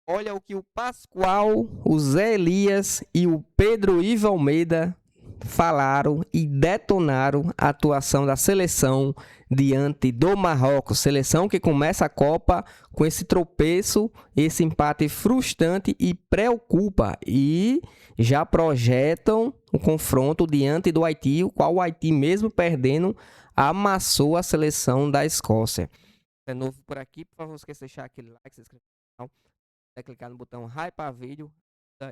Olha o que o Pascoal, o Zé Elias e o Pedro Ivo Almeida falaram e detonaram a atuação da seleção diante do Marrocos. Seleção que começa a Copa com esse tropeço, esse empate frustrante e preocupa. E já projetam o confronto diante do Haiti, o qual o Haiti, mesmo perdendo, amassou a seleção da Escócia. É novo por aqui, por favor, não esqueça de deixar aquele like, se inscrever no canal, clicar no botão Hype Vídeo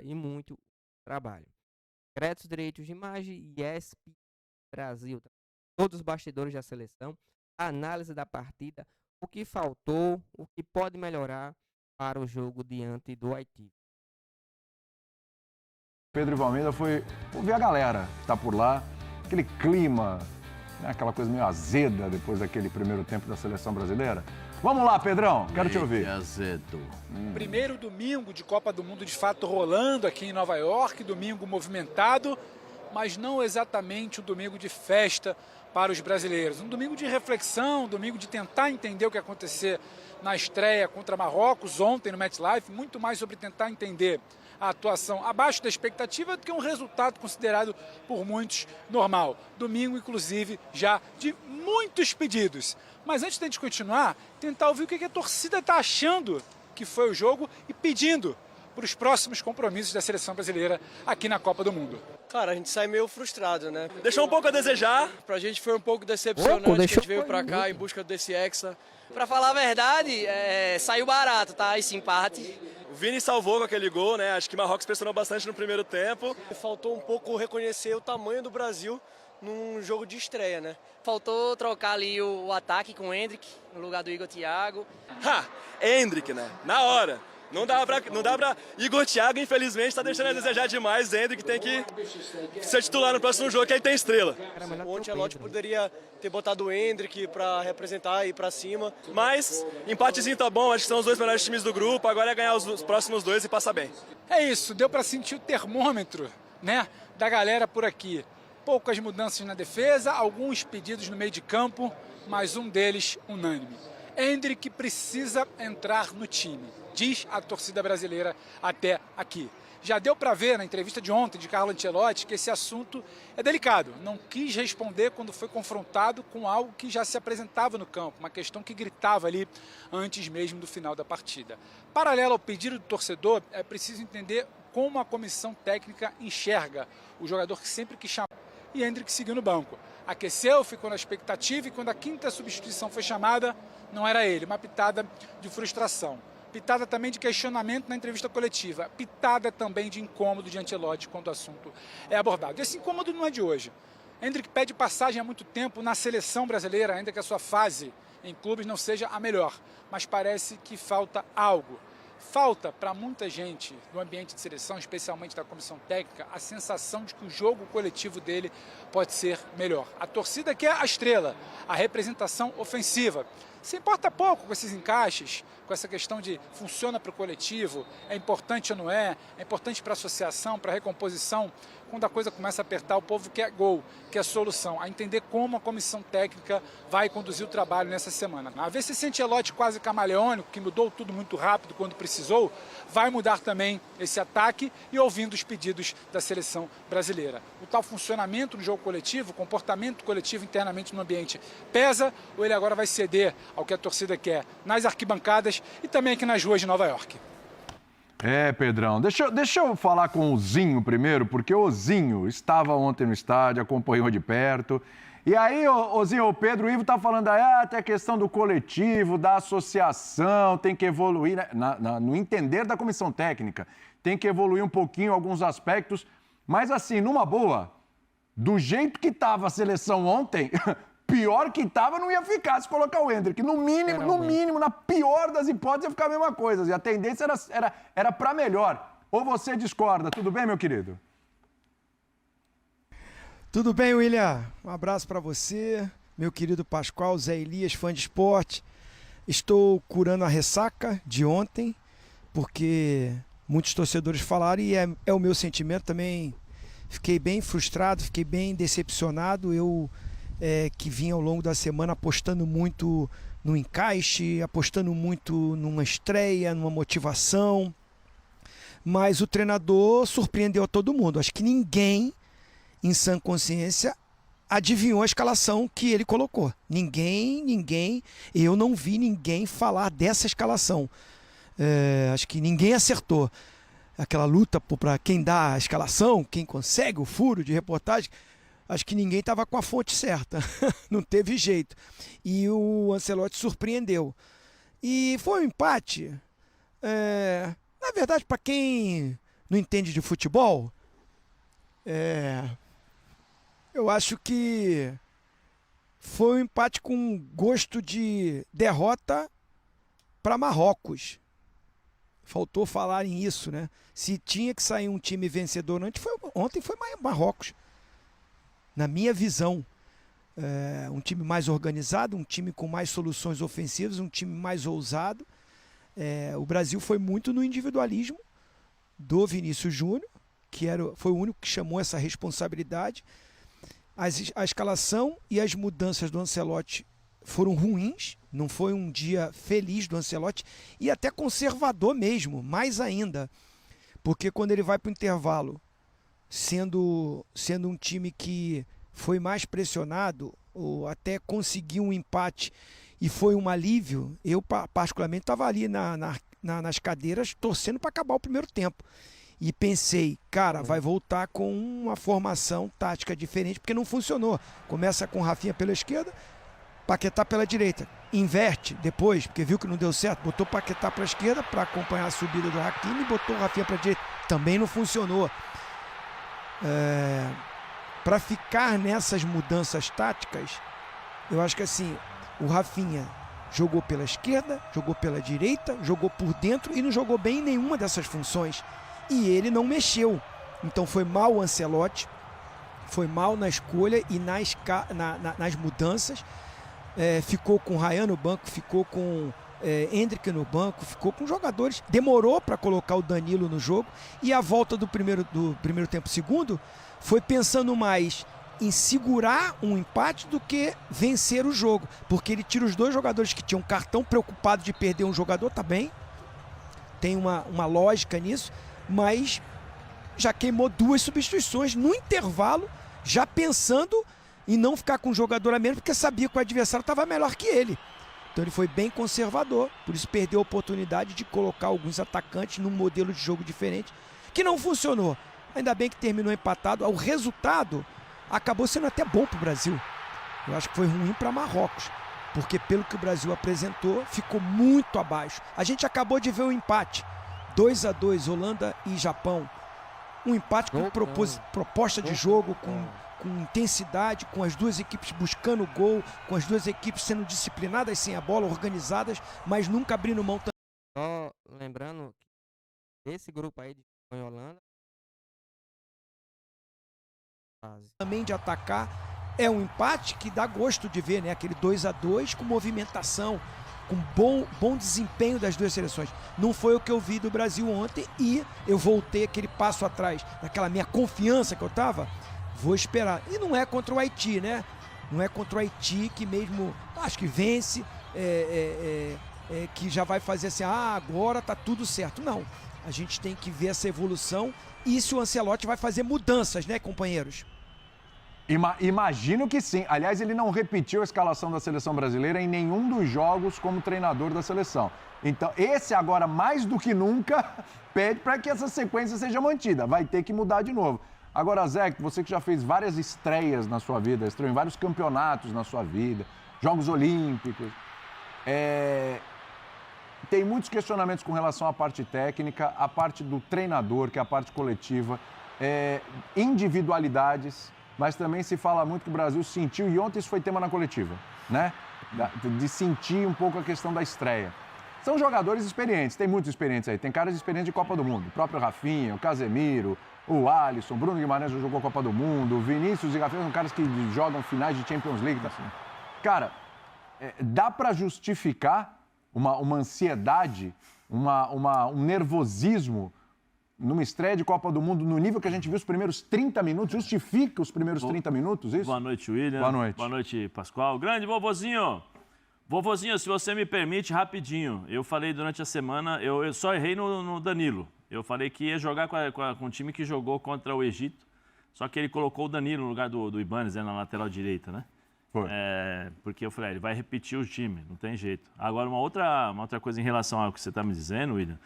e muito trabalho. Créditos, direitos de imagem, ESP Brasil. Todos os bastidores da seleção, a análise da partida, o que faltou, o que pode melhorar para o jogo diante do Haiti. Pedro Ivo Almeida foi ouvir a galera que está por lá, aquele clima, né, aquela coisa meio azeda depois daquele primeiro tempo da seleção brasileira. Vamos lá, Pedrão, quero te ouvir. Azedo. Primeiro domingo de Copa do Mundo de fato rolando aqui em Nova York, domingo movimentado, mas não exatamente um domingo de festa para os brasileiros. Um domingo de reflexão, um domingo de tentar entender o que ia acontecer na estreia contra Marrocos ontem no MetLife, muito mais sobre tentar entender a atuação abaixo da expectativa do que um resultado considerado por muitos normal. Domingo, inclusive, já de muitos pedidos. Mas antes de a gente continuar, tentar ouvir o que a torcida está achando que foi o jogo e pedindo para os próximos compromissos da seleção brasileira aqui na Copa do Mundo. Cara, a gente sai meio frustrado, né? Deixou um pouco a desejar. Pra gente foi um pouco decepcionante que a gente veio pra cá em busca desse Hexa. Pra falar a verdade, saiu barato, tá? Esse empate. O Vini salvou com aquele gol, né? Acho que o Marrocos pressionou bastante no primeiro tempo. Faltou um pouco reconhecer o tamanho do Brasil num jogo de estreia, né? Faltou trocar ali o ataque com o Endrick, no lugar do Igor Thiago. Endrick, né? Na hora. Não dá pra... Igor Thiago, infelizmente, tá deixando a desejar demais. Endrick tem que ser titular no próximo jogo, que aí tem estrela. O Ancelotti poderia ter botado o Endrick pra representar e ir pra cima. Mas, empatezinho tá bom, acho que são os dois melhores times do grupo. Agora é ganhar os próximos dois e passar bem. É isso, deu para sentir o termômetro, né, da galera por aqui. Poucas mudanças na defesa, alguns pedidos no meio de campo, mas um deles unânime. Endrick precisa entrar no time, diz a torcida brasileira até aqui. Já deu para ver na entrevista de ontem de Carlo Ancelotti que esse assunto é delicado. Não quis responder quando foi confrontado com algo que já se apresentava no campo, uma questão que gritava ali antes mesmo do final da partida. Paralelo ao pedido do torcedor, é preciso entender como a comissão técnica enxerga o jogador que sempre quis chamar. E Endrick seguiu no banco. Aqueceu, ficou na expectativa e quando a quinta substituição foi chamada, não era ele, uma pitada de frustração. Pitada também de questionamento na entrevista coletiva. Pitada também de incômodo de Ancelotti quando o assunto é abordado. E esse incômodo não é de hoje. Endrick pede passagem há muito tempo na seleção brasileira, ainda que a sua fase em clubes não seja a melhor. Mas parece que falta algo. Falta para muita gente no ambiente de seleção, especialmente da comissão técnica, a sensação de que o jogo coletivo dele pode ser melhor. A torcida quer a estrela, a representação ofensiva. Se importa pouco com esses encaixes, com essa questão de funciona para o coletivo, é importante ou não é importante para a associação, para a recomposição. Quando a coisa começa a apertar, o povo quer gol, quer solução, a entender como a comissão técnica vai conduzir o trabalho nessa semana. A ver se esse Ancelotti quase camaleônico, que mudou tudo muito rápido quando precisou, vai mudar também esse ataque e ouvindo os pedidos da seleção brasileira. O tal funcionamento no jogo coletivo, o comportamento coletivo internamente no ambiente pesa ou ele agora vai ceder ao que a torcida quer nas arquibancadas e também aqui nas ruas de Nova York? É, Pedrão, deixa eu falar com o Zinho primeiro, porque o Zinho estava ontem no estádio, acompanhou de perto. E aí, o Zinho, o Pedro Ivo tá falando aí, tem a questão do coletivo, da associação, tem que evoluir, né? No entender da comissão técnica, tem que evoluir um pouquinho alguns aspectos, mas assim, numa boa, do jeito que estava a seleção ontem, pior que estava não ia ficar se colocar o Endrick. No mínimo, na pior das hipóteses, ia ficar a mesma coisa. E a tendência era para melhor. Ou você discorda? Tudo bem, meu querido? Tudo bem, William? Um abraço para você, meu querido Pascoal, Zé Elias, fã de esporte. Estou curando a ressaca de ontem, porque muitos torcedores falaram e é o meu sentimento também. Fiquei bem frustrado, fiquei bem decepcionado. Eu que vinha ao longo da semana apostando muito no encaixe, apostando muito numa estreia, numa motivação. mas o treinador surpreendeu a todo mundo. Acho que ninguém, em sã consciência, adivinhou a escalação que ele colocou. Ninguém, eu não vi ninguém falar dessa escalação. Acho que ninguém acertou. Aquela luta para quem dá a escalação, quem consegue o furo de reportagem, acho que ninguém estava com a fonte certa. Não teve jeito. E o Ancelotti surpreendeu. E foi um empate. Na verdade, para quem não entende de futebol, eu acho que foi um empate com gosto de derrota para Marrocos. Faltou falarem isso, né? Se tinha que sair um time vencedor ontem foi Marrocos. Na minha visão, um time mais organizado, um time com mais soluções ofensivas, um time mais ousado. O Brasil foi muito no individualismo do Vinícius Júnior, que foi o único que chamou essa responsabilidade. A escalação e as mudanças do Ancelotti foram ruins, não foi um dia feliz do Ancelotti e até conservador mesmo, mais ainda, porque quando ele vai para o intervalo, sendo um time que foi mais pressionado, ou até conseguiu um empate e foi um alívio, eu particularmente estava ali nas cadeiras torcendo para acabar o primeiro tempo. E pensei, cara, vai voltar com uma formação tática diferente, porque não funcionou. Começa com o Rafinha pela esquerda, Paquetá pela direita. Inverte depois, porque viu que não deu certo, botou Paquetá para a esquerda para acompanhar a subida do Hakimi e botou o Rafinha para a direita. Também não funcionou. Para ficar nessas mudanças táticas, eu acho que assim, o Rafinha jogou pela esquerda, jogou pela direita, jogou por dentro e não jogou bem em nenhuma dessas funções. E ele não mexeu. Então foi mal o Ancelotti, foi mal na escolha e nas mudanças. Ficou com o Ryan no banco, ficou com Endrick no banco, ficou com jogadores. Demorou para colocar o Danilo no jogo. E a volta do primeiro tempo, segundo, foi pensando mais em segurar um empate do que vencer o jogo. Porque ele tira os dois jogadores que tinham cartão, preocupado de perder um jogador, tá bem. Tem uma lógica nisso. Mas já queimou 2 substituições no intervalo, já pensando em não ficar com o jogador a menos, porque sabia que o adversário estava melhor que ele. Então ele foi bem conservador, por isso perdeu a oportunidade de colocar alguns atacantes num modelo de jogo diferente, que não funcionou. Ainda bem que terminou empatado. O resultado acabou sendo até bom para o Brasil. Eu acho que foi ruim para Marrocos, porque pelo que o Brasil apresentou, ficou muito abaixo. A gente acabou de ver um empate. 2-2, Holanda e Japão. Um empate com proposta de jogo, com intensidade, com as duas equipes buscando gol, com as duas equipes sendo disciplinadas sem a bola, organizadas, mas nunca abrindo mão. Só lembrando que esse grupo aí de Japão e Holanda também de atacar, é um empate que dá gosto de ver, né? Aquele 2-2 com movimentação, com bom desempenho das duas seleções. Não foi o que eu vi do Brasil ontem e eu voltei aquele passo atrás, daquela minha confiança que eu tava, vou esperar. E não é contra o Haiti, né? Não é contra o Haiti que mesmo, acho que vence, que já vai fazer assim, agora tá tudo certo. Não, a gente tem que ver essa evolução e se o Ancelotti vai fazer mudanças, né, companheiros? Imagino que sim. Aliás, ele não repetiu a escalação da seleção brasileira em nenhum dos jogos como treinador da seleção. Então, esse agora, mais do que nunca, pede para que essa sequência seja mantida. Vai ter que mudar de novo. Agora, Zé, você que já fez várias estreias na sua vida, estreou em vários campeonatos na sua vida, Jogos Olímpicos, tem muitos questionamentos com relação à parte técnica, a parte do treinador, que é a parte coletiva, individualidades. Mas também se fala muito que o Brasil sentiu, e ontem isso foi tema na coletiva, né? De sentir um pouco a questão da estreia. São jogadores experientes, tem muitos experientes aí. Tem caras experientes de Copa do Mundo. O próprio Rafinha, o Casemiro, o Alisson, Bruno Guimarães já jogou Copa do Mundo, o Vinícius e Rafinha são caras que jogam finais de Champions League. Tá? Cara, dá para justificar uma ansiedade, um nervosismo numa estreia de Copa do Mundo, no nível que a gente viu os primeiros 30 minutos, justifica os primeiros 30 minutos, isso? Boa noite, William. Boa noite. Boa noite, Pascoal. Grande vovozinho. Vovozinho, se você me permite, rapidinho. Eu falei durante a semana, eu só errei no Danilo. Eu falei que ia jogar com o time que jogou contra o Egito, só que ele colocou o Danilo no lugar do Ibanez, na lateral direita, né? Foi. Porque eu falei, ele vai repetir o time, não tem jeito. Agora, uma outra coisa em relação ao que você está me dizendo, William,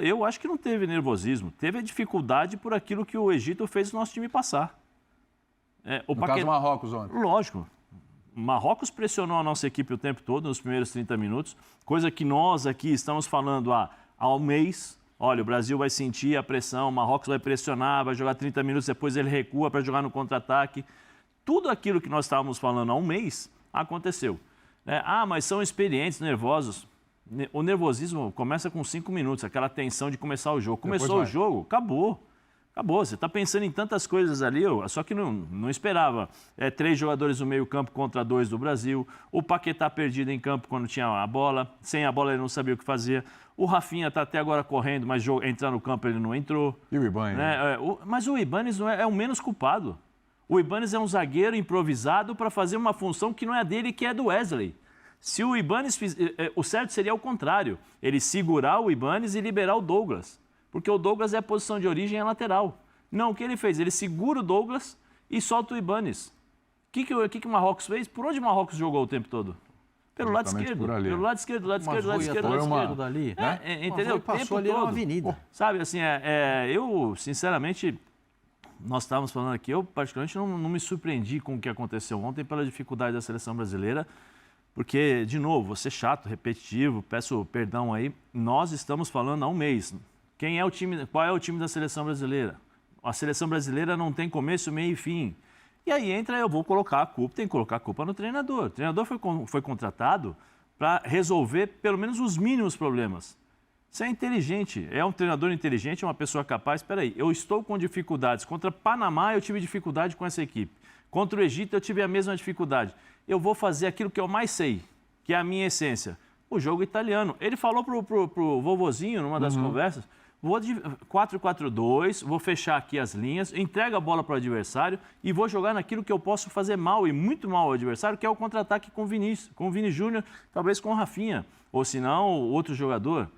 eu acho que não teve nervosismo, teve a dificuldade por aquilo que o Egito fez o nosso time passar. No caso do Marrocos ontem. Lógico. Marrocos pressionou a nossa equipe o tempo todo, nos primeiros 30 minutos, coisa que nós aqui estamos falando há um mês. Olha, o Brasil vai sentir a pressão, o Marrocos vai pressionar, vai jogar 30 minutos, depois ele recua para jogar no contra-ataque. Tudo aquilo que nós estávamos falando há um mês aconteceu. Mas são experientes, nervosos. O nervosismo começa com 5 minutos, aquela tensão de começar o jogo. Começou o jogo, acabou. Acabou. Você está pensando em tantas coisas ali, só que não esperava. 3 jogadores no meio-campo contra 2 do Brasil. O Paquetá perdido em campo quando tinha a bola. Sem a bola ele não sabia o que fazer. O Rafinha está até agora correndo, mas entrar no campo ele não entrou. E o Ibanez? Mas o Ibanez é o menos culpado. O Ibanez é um zagueiro improvisado para fazer uma função que não é dele, que é do Wesley. Se o Ibanez o certo seria o contrário. Ele segurar o Ibanez e liberar o Douglas. Porque o Douglas é a posição de origem, é lateral. Não, o que ele fez? Ele segura o Douglas e solta o Ibanez. O que o Marrocos fez? Por onde o Marrocos jogou o tempo todo? Pelo lado esquerdo. Pelo lado esquerdo, lado esquerdo, lado esquerdo, lado esquerdo. Dali, entendeu? Passou ali na avenida. Sabe, assim, eu, sinceramente, nós estávamos falando aqui, eu particularmente não me surpreendi com o que aconteceu ontem pela dificuldade da seleção brasileira. Porque, de novo, vou ser chato, repetitivo, peço perdão aí, nós estamos falando há um mês. Qual é o time da seleção brasileira? A seleção brasileira não tem começo, meio e fim. E aí eu vou colocar a culpa, tem que colocar a culpa no treinador. O treinador foi contratado para resolver pelo menos os mínimos problemas. Você é inteligente, é um treinador inteligente, é uma pessoa capaz. Espera aí, eu estou com dificuldades. Contra Panamá eu tive dificuldade com essa equipe. Contra o Egito eu tive a mesma dificuldade. Eu vou fazer aquilo que eu mais sei, que é a minha essência. O jogo italiano. Ele falou pro vovozinho numa das conversas, vou de 4-4-2, vou fechar aqui as linhas, entrego a bola para o adversário e vou jogar naquilo que eu posso fazer mal e muito mal ao adversário, que é o contra-ataque com o Vini Júnior, talvez com o Rafinha, ou se não, outro jogador.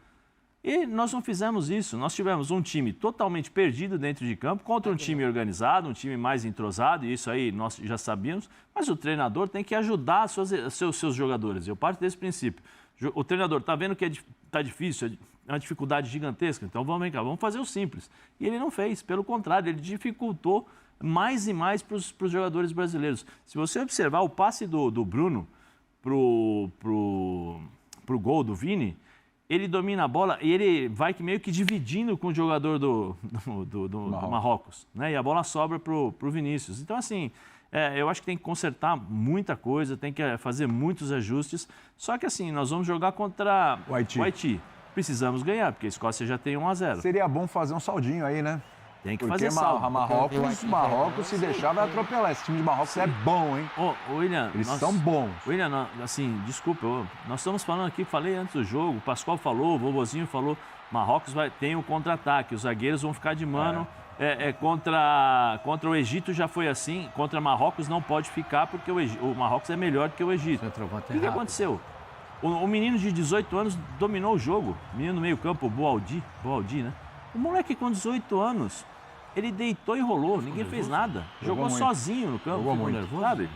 E nós não fizemos isso. Nós tivemos um time totalmente perdido dentro de campo contra um time organizado, um time mais entrosado, e isso aí nós já sabíamos, mas o treinador tem que ajudar seus jogadores. Eu parto desse princípio. O treinador está vendo que está difícil, é uma dificuldade gigantesca, então vamos fazer o simples. E ele não fez, pelo contrário, ele dificultou mais e mais para os jogadores brasileiros. Se você observar o passe do Bruno pro gol do Vini, ele domina a bola e ele vai meio que dividindo com o jogador do Marrocos, né? E a bola sobra pro Vinícius. Então, assim, eu acho que tem que consertar muita coisa, tem que fazer muitos ajustes. Só que, assim, nós vamos jogar contra o Haiti. Precisamos ganhar, porque a Escócia já tem 1-0. Seria bom fazer um saldinho aí, né? Tem que fazer saldo. Marrocos, se deixar, vai atropelar. Esse time de Marrocos é bom, hein? William, eles são bons. William, assim, desculpa, nós estamos falando aqui, falei antes do jogo, o Pascoal falou, o vovozinho falou, Marrocos tem o contra-ataque, os zagueiros vão ficar de mano. Contra o Egito já foi assim, contra Marrocos não pode ficar, porque o Marrocos é melhor que o Egito. O que aconteceu? O menino de 18 anos dominou o jogo, o menino no meio-campo, o Boaldi, né? O moleque com 18 anos, ele deitou e rolou, ninguém fez nada. Jogou sozinho no campo, ficou nervoso, sabe?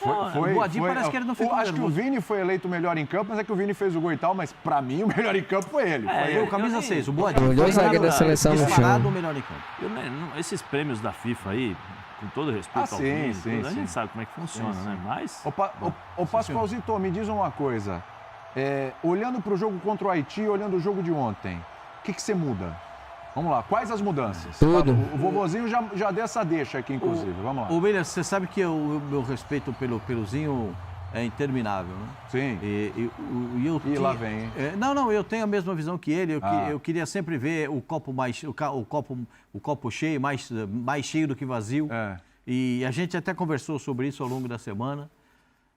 O Boaldi parece que ele não ficou nervoso. Acho que o Vini foi eleito o melhor em campo, mas é que o Vini fez o gol e tal, mas pra mim o melhor em campo foi ele. Foi o camisa 6, o Boaldi. O zagueiro da seleção no chão. O melhor em campo. Esses prêmios da FIFA aí, com todo respeito ao Vini, a gente sabe como é que funciona, né? Mas... Ô Pascoalzito, me diz uma coisa. Olhando pro jogo contra o Haiti, olhando o jogo de ontem, o que você muda? Vamos lá, quais as mudanças? Tudo. O vovozinho já deu essa deixa aqui, inclusive. Vamos lá. O William, você sabe que o meu respeito pelo Zinho é interminável, né? Sim. E lá vem, hein? Não, eu tenho a mesma visão que ele. Eu queria sempre ver o copo cheio, mais cheio do que vazio. E a gente até conversou sobre isso ao longo da semana.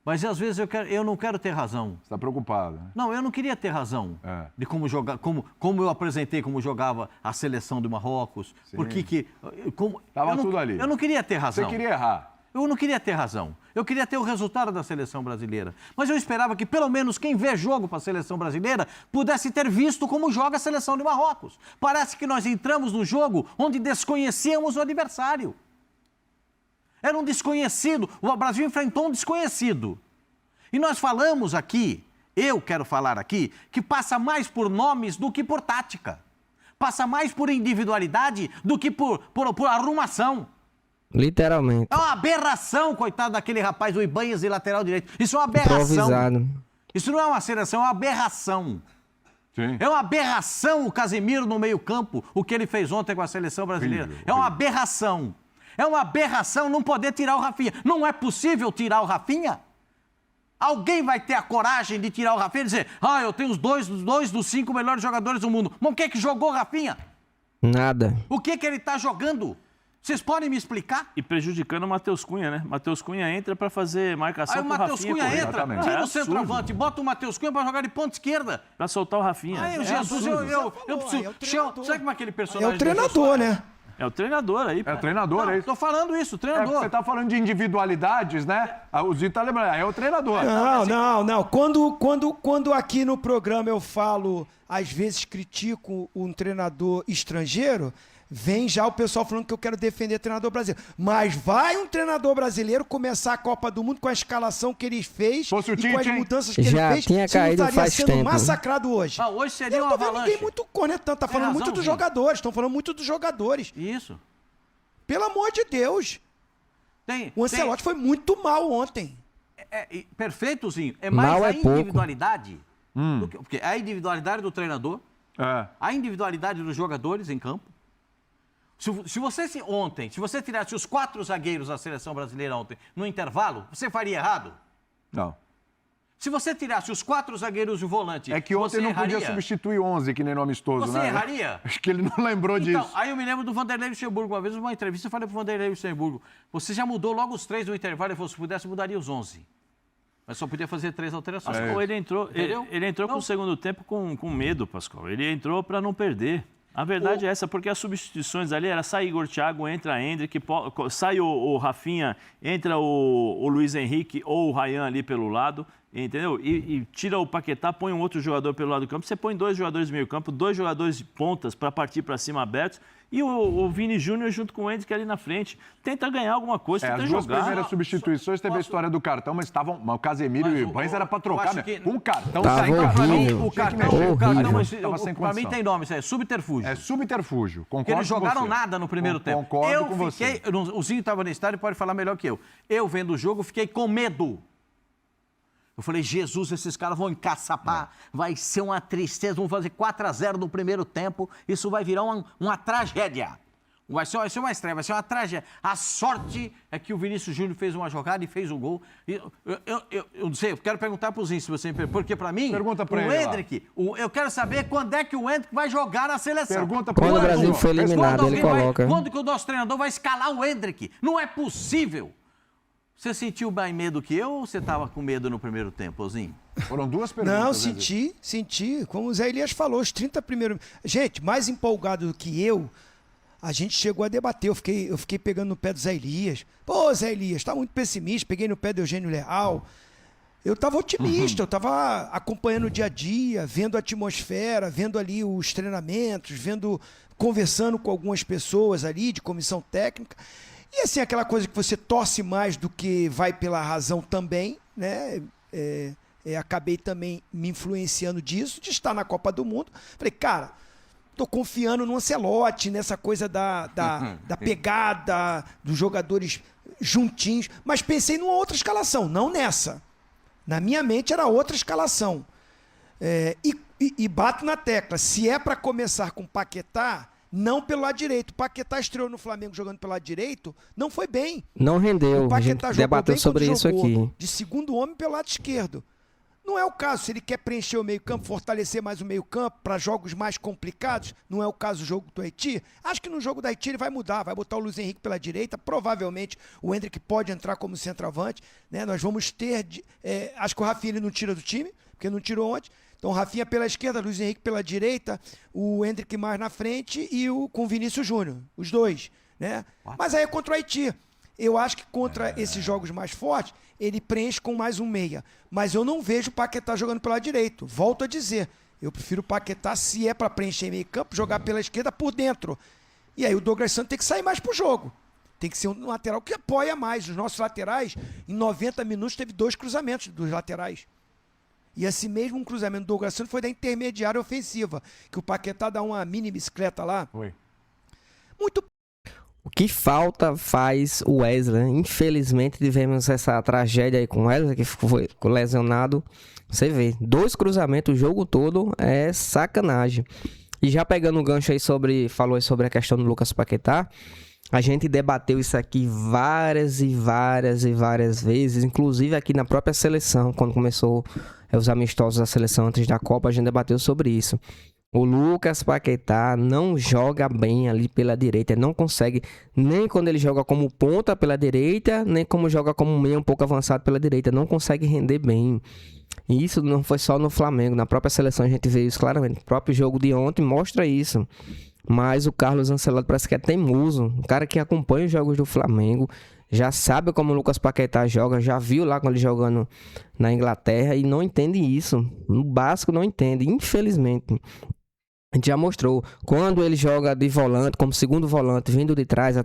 Mas às vezes eu não quero ter razão. Você está preocupado, né? Não, eu não queria ter razão de como jogar, como eu apresentei como jogava a seleção do Marrocos. Sim. Porque Tava tudo ali. Eu não queria ter razão. Você queria errar. Eu não queria ter razão. Eu queria ter o resultado da seleção brasileira. Mas eu esperava que pelo menos quem vê jogo para a seleção brasileira pudesse ter visto como joga a seleção de Marrocos. Parece que nós entramos no jogo onde desconhecíamos o adversário. Era um desconhecido. O Brasil enfrentou um desconhecido. E nós falamos aqui, eu quero falar aqui, que passa mais por nomes do que por tática. Passa mais por individualidade do que por arrumação. Literalmente. É uma aberração, coitado daquele rapaz do Ibanhas de lateral direito. Isso é uma aberração. Improvisado. Isso não é uma seleção, é uma aberração. Sim. É uma aberração o Casemiro no meio-campo, o que ele fez ontem com a seleção brasileira. É uma aberração. É uma aberração não poder tirar o Rafinha. Não é possível tirar o Rafinha? Alguém vai ter a coragem de tirar o Rafinha e dizer: eu tenho os dois dos 5 melhores jogadores do mundo. Mas o que é que jogou o Rafinha? Nada. O que é que ele está jogando? Vocês podem me explicar? E prejudicando o Matheus Cunha, né? Matheus Cunha entra para fazer marcação Aí o com Matheus Rafinha. Cunha entra, tira o absurdo. centroavante, bota o Matheus Cunha para jogar de ponta esquerda. Para soltar o Rafinha. Ai, Jesus, eu preciso... Sabe como aquele personagem... É o treinador, né? É o treinador aí. É o treinador, Não, é isso? tô falando isso, É, treinador. você tá falando de individualidades, né? O Zito tá lembrando, é o treinador. Não. Quando aqui no programa eu falo, às vezes critico um treinador estrangeiro, vem já o pessoal falando que eu quero defender treinador brasileiro. Mas vai um treinador brasileiro começar a Copa do Mundo com a escalação que ele fez Fosse o e Tite, com as hein? mudanças que Já ele fez, tinha se não caído estaria faz sendo tempo. massacrado hoje. Hoje seria Eu uma não tô vendo avalanche. ninguém muito cornetando, tá Tem falando razão, muito dos Zinho. jogadores, estão falando muito dos jogadores. Isso. Pelo amor de Deus. Tem, O Ancelotti foi muito mal ontem. perfeito, Zinho. É mais Mal a é pouco. individualidade. Porque é a individualidade do treinador, a individualidade dos jogadores em campo. Se você tirasse os 4 zagueiros da seleção brasileira ontem no intervalo, você faria errado? Não. Se você tirasse os 4 zagueiros e o volante, É que ontem você não podia erraria? substituir 11, que nem no amistoso, Você né? erraria? Acho que ele não lembrou Então, disso. aí eu me lembro do Vanderlei Luxemburgo. Uma vez, numa entrevista, eu falei pro Vanderlei Luxemburgo: você já mudou logo os 3 no intervalo. Ele falou: se pudesse, mudaria os 11. Mas só podia fazer 3 alterações. Pascoal, ele entrou com o segundo tempo com medo, Pascoal. Ele entrou para não perder. A verdade é essa, porque as substituições ali era sai Igor Thiago, entra Hendrick, sai o Rafinha, entra o Luiz Henrique ou o Ryan ali pelo lado, entendeu? E tira o Paquetá, põe um outro jogador pelo lado do campo. Você põe 2 jogadores de meio campo, 2 jogadores de pontas para partir para cima abertos e o Vini Júnior junto com o Hendrick ali na frente. Tenta ganhar alguma coisa, tenta As duas jogar. primeiras substituições teve a história do cartão, mas estavam. O Casemiro e o Ibanez era pra trocar, né? que- Com o cartão Tava sem horrível. O cartão, Horrível. Tava sem pra mim condição. tem nome, isso é subterfúgio. É subterfúgio. Concordo Porque eles com jogaram você. nada no primeiro tempo. Concordo com você. O Zinho estava no estádio e pode falar melhor que eu. Eu, vendo o jogo, fiquei com medo. Eu falei: Jesus, esses caras vão encaçapar, vai ser uma tristeza, vão fazer 4-0 no primeiro tempo, isso vai virar uma tragédia. Vai ser uma estreia, vai ser uma tragédia. A sorte é que o Vinícius Júnior fez uma jogada e fez um gol. Eu não sei, eu quero perguntar para o Zinho, se você me pergunta, porque para mim, Pergunta pra o ele lá. Hendrick, eu quero saber quando é que o Hendrick vai jogar na seleção. Pergunta pra Quando o ele. Brasil foi eliminado, ele coloca. Quando que o nosso treinador vai escalar o Hendrick? Não é possível. Você sentiu mais medo que eu ou você estava com medo no primeiro tempo, Zinho? Foram 2 perguntas. Não, né, senti. Como o Zé Elias falou, os 30 primeiros... Gente, mais empolgado do que eu, a gente chegou a debater. Eu fiquei pegando no pé do Zé Elias. Pô, Zé Elias, tá muito pessimista. Peguei no pé do Eugênio Leal. Eu estava otimista, eu estava acompanhando o dia a dia, vendo a atmosfera, vendo ali os treinamentos, conversando com algumas pessoas ali de comissão técnica. E assim, aquela coisa que você torce mais do que vai pela razão também, né? Acabei também me influenciando disso, de estar na Copa do Mundo. Falei, cara, tô confiando no Ancelotti, nessa coisa da pegada, dos jogadores juntinhos, mas pensei numa outra escalação, não nessa. Na minha mente era outra escalação. E bato na tecla, se é para começar com Paquetá, não pelo lado direito. O Paquetá estreou no Flamengo jogando pelo lado direito, não foi bem. Não rendeu. O A gente Paquetá jogou debateu bem sobre quando isso jogou aqui. de segundo homem pelo lado esquerdo. Não é o caso. Se ele quer preencher o meio-campo, fortalecer mais o meio-campo para jogos mais complicados, não é o caso do jogo do Haiti. Acho que no jogo do Haiti ele vai mudar, vai botar o Luiz Henrique pela direita, provavelmente o Hendrick pode entrar como centroavante, né? Nós vamos ter... acho que o Rafinha ele não tira do time, porque não tirou ontem. Então, Rafinha pela esquerda, Luiz Henrique pela direita, o Hendrick mais na frente e com o Vinícius Júnior, os dois, né? Mas aí é contra o Haiti. Eu acho que contra esses jogos mais fortes, ele preenche com mais um meia. Mas eu não vejo o Paquetá jogando pelo lado direito. Volto a dizer, eu prefiro o Paquetá, se é para preencher meio campo, jogar pela esquerda por dentro. E aí o Douglas Santos tem que sair mais pro jogo. Tem que ser um lateral que apoia mais. Os nossos laterais, em 90 minutos, teve 2 cruzamentos dos laterais. E esse mesmo cruzamento do Douglas Santos foi da intermediária ofensiva, que o Paquetá dá uma mini bicicleta lá. Oi. Muito. O que falta faz o Wesley. Infelizmente tivemos essa tragédia aí com o Wesley, que foi lesionado. Você vê, 2 cruzamentos o jogo todo é sacanagem. E já pegando o gancho aí falou aí sobre a questão do Lucas Paquetá, a gente debateu isso aqui várias vezes, inclusive aqui na própria seleção, quando começou os amistosos da seleção antes da Copa, a gente debateu sobre isso. O Lucas Paquetá não joga bem ali pela direita, não consegue, nem quando ele joga como ponta pela direita, nem como joga como meia um pouco avançado pela direita, não consegue render bem. E isso não foi só no Flamengo, na própria seleção a gente vê isso claramente. O próprio jogo de ontem mostra isso. Mas o Carlos Ancelotti parece que é teimoso. Um cara que acompanha os jogos do Flamengo, já sabe como o Lucas Paquetá joga, já viu lá com ele jogando na Inglaterra e não entende isso. No básico não entende, infelizmente. A gente já mostrou. Quando ele joga de volante, como segundo volante, vindo de trás,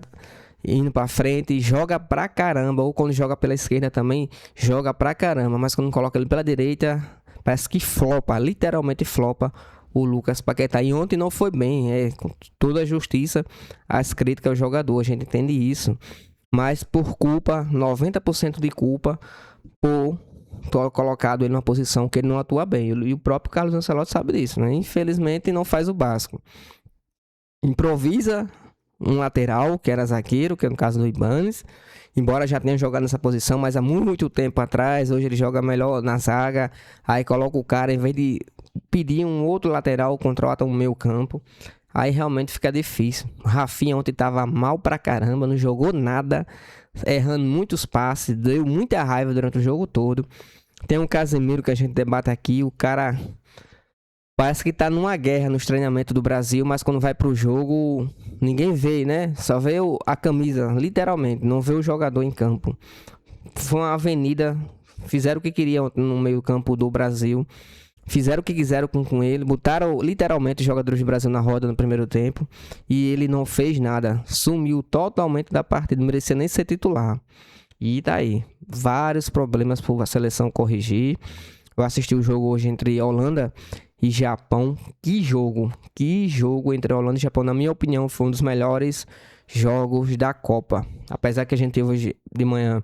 indo pra frente, joga pra caramba. Ou quando joga pela esquerda também, joga pra caramba. Mas quando coloca ele pela direita, parece que flopa, literalmente flopa o Lucas Paquetá. E ontem não foi bem, com toda a justiça, as críticas ao jogador, a gente entende isso. Mas por culpa, 90% de culpa, por ter colocado ele numa posição que ele não atua bem. E o próprio Carlos Ancelotti sabe disso, né? Infelizmente não faz o básico. Improvisa um lateral, que era zagueiro, que é no caso do Ibanez, embora já tenha jogado nessa posição, mas há muito tempo atrás. Hoje ele joga melhor na zaga, aí coloca o cara, em vez de pedir um outro lateral, contrata um meio campo, aí realmente fica difícil. O Rafinha ontem tava mal pra caramba, não jogou nada, errando muitos passes, deu muita raiva durante o jogo todo. Tem um Casemiro que a gente debate aqui, o cara parece que tá numa guerra nos treinamentos do Brasil, mas quando vai pro jogo, ninguém vê, né? Só vê a camisa, literalmente, não vê o jogador em campo. Foi uma avenida, fizeram o que queriam no meio campo do Brasil, fizeram o que quiseram com ele, botaram literalmente os jogadores do Brasil na roda no primeiro tempo, e ele não fez nada, sumiu totalmente da partida, não merecia nem ser titular. E tá aí, vários problemas para a seleção corrigir. Eu assisti o jogo hoje entre Holanda e Japão. Que jogo entre Holanda e Japão. Na minha opinião, foi um dos melhores jogos da Copa. Apesar que a gente teve hoje de manhã,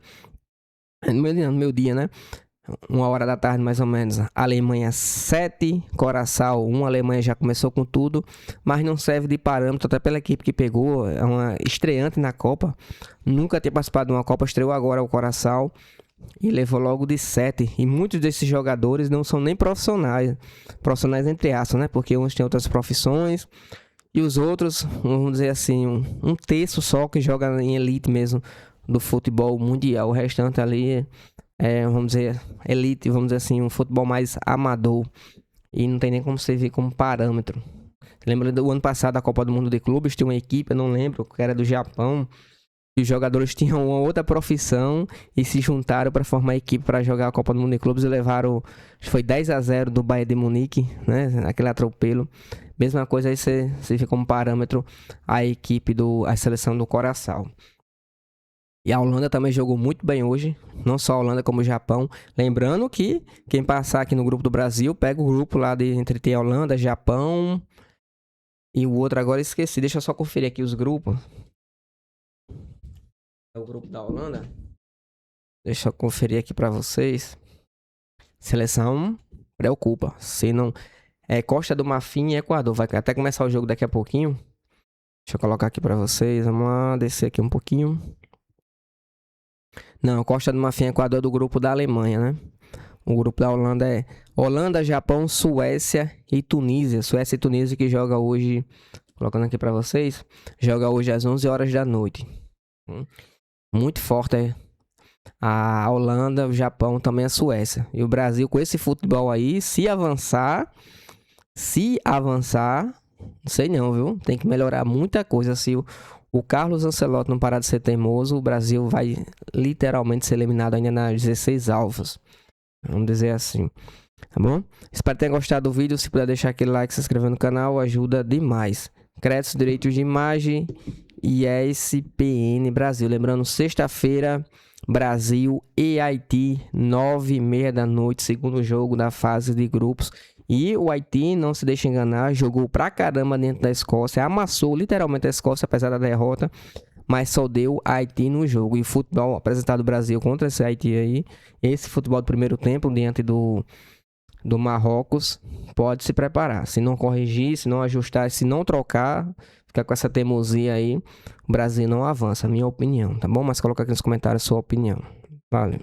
no meu dia, né? 1h da tarde, mais ou menos. Alemanha 7, Curaçao 1. A Alemanha já começou com tudo, mas não serve de parâmetro, até pela equipe que pegou. É uma estreante na Copa. Nunca tinha participado de uma Copa, estreou agora o Curaçao e levou logo de 7. E muitos desses jogadores não são nem profissionais. Profissionais entre aspas, né? Porque uns têm outras profissões e os outros, vamos dizer assim, um terço só que joga em elite mesmo do futebol mundial. O restante ali vamos dizer, elite, vamos dizer assim, um futebol mais amador. E não tem nem como você ver como parâmetro. Lembra do ano passado, a Copa do Mundo de Clubes, tinha uma equipe, eu não lembro, que era do Japão, e os jogadores tinham uma outra profissão e se juntaram para formar a equipe para jogar a Copa do Mundo de Clubes e levaram, acho que foi 10-0 do Bayern de Munique, né? Aquele atropelo. Mesma coisa aí você vê como parâmetro a equipe a seleção do Curaçao. E a Holanda também jogou muito bem hoje, não só a Holanda como o Japão. Lembrando que quem passar aqui no grupo do Brasil, pega o grupo lá entre a Holanda, Japão e o outro agora esqueci. Deixa eu só conferir aqui os grupos. É o grupo da Holanda. Deixa eu conferir aqui pra vocês. Seleção preocupa. Se não Costa do Marfim e Equador. Vai até começar o jogo daqui a pouquinho. Deixa eu colocar aqui pra vocês. Vamos lá, descer aqui um pouquinho. Não, Costa do Marfim e Equador do grupo da Alemanha, né? O grupo da Holanda é Holanda, Japão, Suécia e Tunísia. Suécia e Tunísia que joga hoje, colocando aqui pra vocês, joga hoje às 11h da noite. Muito forte a Holanda, o Japão, também a Suécia. E o Brasil com esse futebol aí, se avançar, não sei não, viu? Tem que melhorar muita coisa. Se o Carlos Ancelotti não parar de ser teimoso, o Brasil vai literalmente ser eliminado ainda nas 16 alvos. Vamos dizer assim. Tá bom? Espero que tenham gostado do vídeo. Se puder deixar aquele like, se inscrever no canal, ajuda demais. Créditos, direitos de imagem e ESPN Brasil. Lembrando, sexta-feira, Brasil e Haiti, 9h30 da noite, segundo jogo da fase de grupos. E o Haiti, não se deixe enganar, jogou pra caramba dentro da Escócia, amassou literalmente a Escócia, apesar da derrota, mas só deu Haiti no jogo. E o futebol apresentado do Brasil contra esse Haiti aí, esse futebol do primeiro tempo, diante do Marrocos, pode se preparar. Se não corrigir, se não ajustar, se não trocar, ficar com essa teimosia aí, o Brasil não avança, minha opinião, tá bom? Mas coloca aqui nos comentários a sua opinião. Valeu.